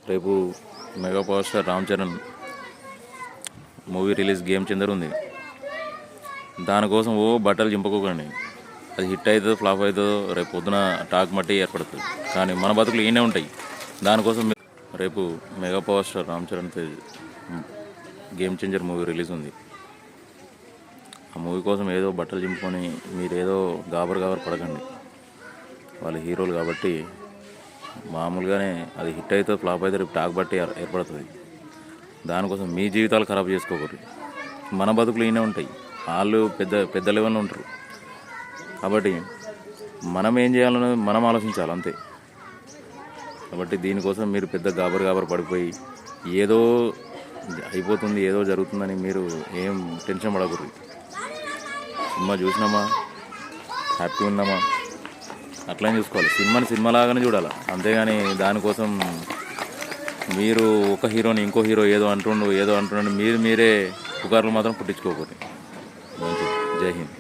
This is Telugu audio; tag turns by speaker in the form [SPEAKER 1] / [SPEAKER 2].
[SPEAKER 1] రేపు mega power star Ram Charan movie release game changer ఉంది. దానికోసం బట్టలు చింపుకోకండి. అది హిట్ అవుతుందో ఫ్లాప్ అవుతుందో రేపు పొద్దున టాక్ మట్టి ఏర్పడుతుంది. కానీ మన బతుకులు ఈయనే ఉంటాయి. దానికోసం రేపు mega power star Ram Charan game changer movie release ఉంది. ఆ మూవీ కోసం ఏదో బట్టలు చింపుకొని మీరేదో గాబరు పడకండి. వాళ్ళు హీరోలు కాబట్టి మామూలుగానే అది హిట్ అయితే ఫ్లాప్ అయితే రేపు టాక్ బట్టి ఏర్పడుతుంది. దానికోసం మీ జీవితాలు ఖరాబ్ చేసుకోకూడదు. మన బతుకులు ఈయనే ఉంటాయి. వాళ్ళు పెద్ద లెవెల్లో ఉంటారు. కాబట్టి మనం ఏం చేయాలన్నది మనం ఆలోచించాలి అంతే. కాబట్టి దీనికోసం మీరు పెద్ద గాబరు పడిపోయి ఏదో అయిపోతుంది ఏదో జరుగుతుందని మీరు ఏం టెన్షన్ పడకూడదు. సినిమా చూసినామా, హ్యాపీ ఉన్నామా అట్లనే చూసుకోవాలి. సినిమాలాగానే చూడాలి. అంతేగాని దానికోసం మీరు ఒక హీరోని ఇంకో హీరో ఏదో అంటుండు మీరే పుకార్లు మాత్రం పుట్టించుకోకూడదు. జై హింద్.